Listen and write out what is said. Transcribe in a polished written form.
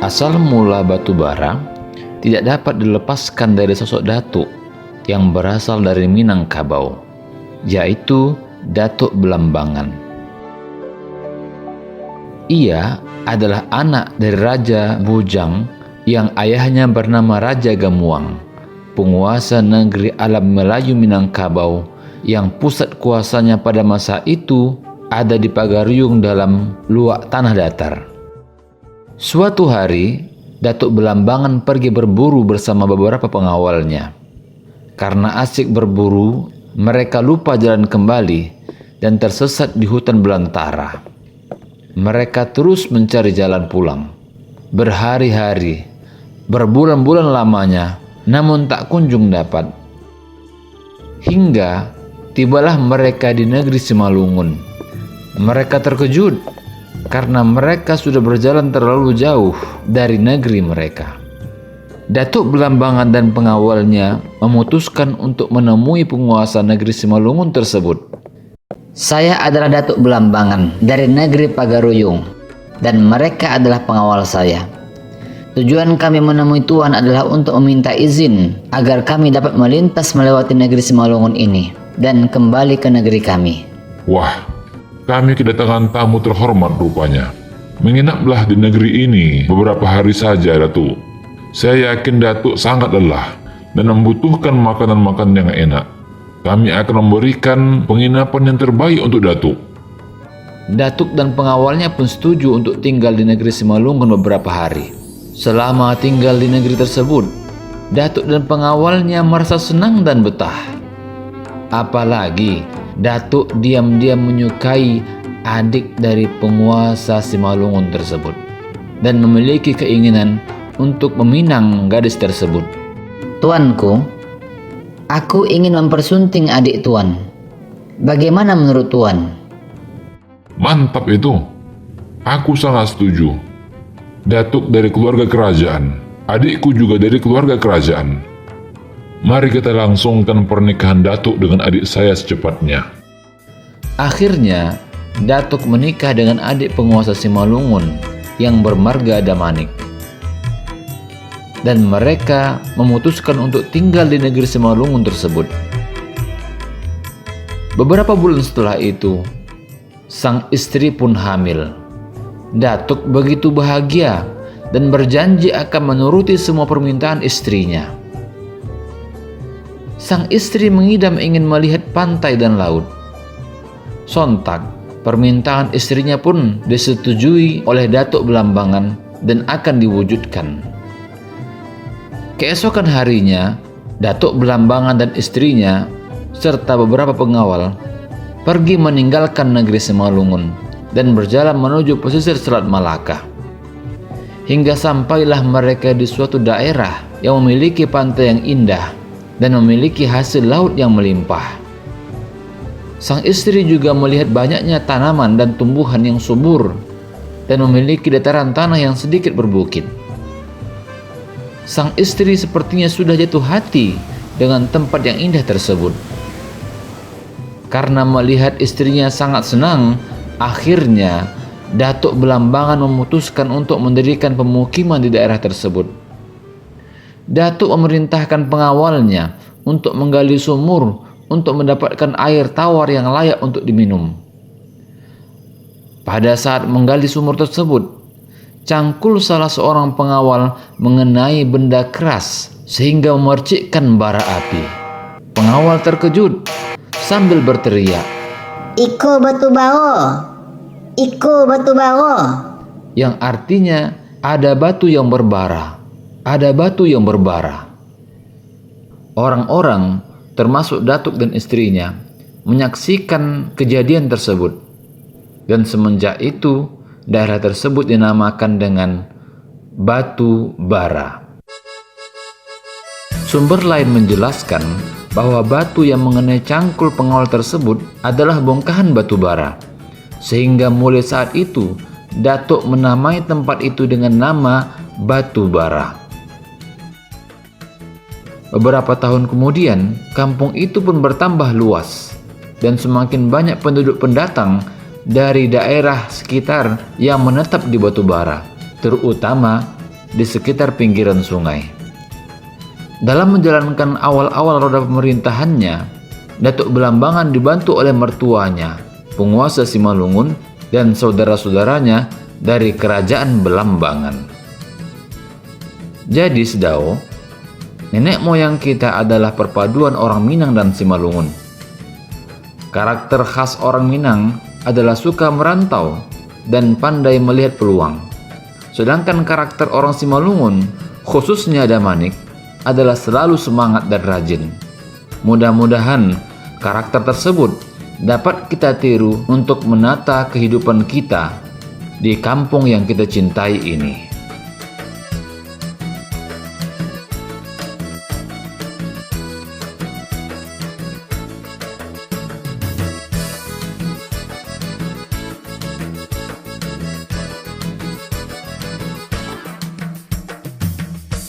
Asal mula batu bara tidak dapat dilepaskan dari sosok datuk yang berasal dari Minangkabau, yaitu Datuk Belambangan. Ia adalah anak dari Raja Bujang yang ayahnya bernama Raja Gamuang, penguasa negeri alam Melayu Minangkabau yang pusat kuasanya pada masa itu ada di Pagaruyung dalam luak tanah datar. Suatu hari, Datuk Belambangan pergi berburu bersama beberapa pengawalnya. Karena asik berburu, mereka lupa jalan kembali dan tersesat di hutan belantara. Mereka terus mencari jalan pulang. Berhari-hari, berbulan-bulan lamanya, namun tak kunjung dapat. Hingga tibalah mereka di negeri Simalungun. Mereka terkejut karena mereka sudah berjalan terlalu jauh dari negeri mereka. Datuk Belambangan dan pengawalnya memutuskan untuk menemui penguasa negeri Simalungun tersebut. Saya adalah Datuk Belambangan dari negeri Pagaruyung, dan mereka adalah pengawal saya. Tujuan kami menemui Tuan adalah untuk meminta izin agar kami dapat melintas melewati negeri Simalungun ini dan kembali ke negeri kami. Wah, kami kedatangan tamu terhormat rupanya. Menginaplah di negeri ini beberapa hari saja, Datuk. Saya yakin Datuk sangat lelah dan membutuhkan makanan-makanan yang enak. Kami akan memberikan penginapan yang terbaik untuk Datuk. Datuk dan pengawalnya pun setuju untuk tinggal di negeri Simalungun beberapa hari. Selama tinggal di negeri tersebut, Datuk dan pengawalnya merasa senang dan betah. Apalagi Datuk diam-diam menyukai adik dari penguasa Simalungun tersebut dan memiliki keinginan untuk meminang gadis tersebut. Tuanku, aku ingin mempersunting adik Tuan. Bagaimana menurut Tuan? Mantap itu. Aku sangat setuju. Datuk dari keluarga kerajaan. Adikku juga dari keluarga kerajaan. Mari kita langsungkan pernikahan Datuk dengan adik saya secepatnya. Akhirnya, Datuk menikah dengan adik penguasa Simalungun yang bermarga Damanik. Dan mereka memutuskan untuk tinggal di negeri Simalungun tersebut. Beberapa bulan setelah itu, sang istri pun hamil. Datuk begitu bahagia dan berjanji akan menuruti semua permintaan istrinya. Sang istri mengidam ingin melihat pantai dan laut. Sontak, permintaan istrinya pun disetujui oleh Datuk Belambangan dan akan diwujudkan. Keesokan harinya, Datuk Belambangan dan istrinya serta beberapa pengawal pergi meninggalkan negeri Simalungun dan berjalan menuju pesisir Selat Malaka. Hingga sampailah mereka di suatu daerah yang memiliki pantai yang indah dan memiliki hasil laut yang melimpah. Sang istri juga melihat banyaknya tanaman dan tumbuhan yang subur dan memiliki dataran tanah yang sedikit berbukit. Sang istri sepertinya sudah jatuh hati dengan tempat yang indah tersebut. Karena melihat istrinya sangat senang, akhirnya Datuk Belambangan memutuskan untuk mendirikan pemukiman di daerah tersebut. Datuk memerintahkan pengawalnya untuk menggali sumur untuk mendapatkan air tawar yang layak untuk diminum. Pada saat menggali sumur tersebut, cangkul salah seorang pengawal mengenai benda keras sehingga memercikkan bara api. Pengawal terkejut sambil berteriak, "Iko batu bao! Iko batu bao!" yang artinya ada batu yang berbara, ada batu yang berbara. Orang-orang termasuk Datuk dan istrinya menyaksikan kejadian tersebut, dan semenjak itu daerah tersebut dinamakan dengan Batu Bara. Sumber lain menjelaskan bahwa batu yang mengenai cangkul pengawal tersebut adalah bongkahan batu bara, sehingga mulai saat itu Datuk menamai tempat itu dengan nama Batu Bara. Beberapa tahun kemudian, kampung itu pun bertambah luas dan semakin banyak penduduk pendatang dari daerah sekitar yang menetap di Batu Bara, terutama di sekitar pinggiran sungai. Dalam menjalankan awal-awal roda pemerintahannya, Datuk Belambangan dibantu oleh mertuanya, penguasa Simalungun, dan saudara-saudaranya dari kerajaan Belambangan. Jadi Sedao, nenek moyang kita adalah perpaduan orang Minang dan Simalungun. Karakter khas orang Minang adalah suka merantau dan pandai melihat peluang. Sedangkan karakter orang Simalungun, khususnya Damanik, adalah selalu semangat dan rajin. Mudah-mudahan karakter tersebut dapat kita tiru untuk menata kehidupan kita di kampung yang kita cintai ini.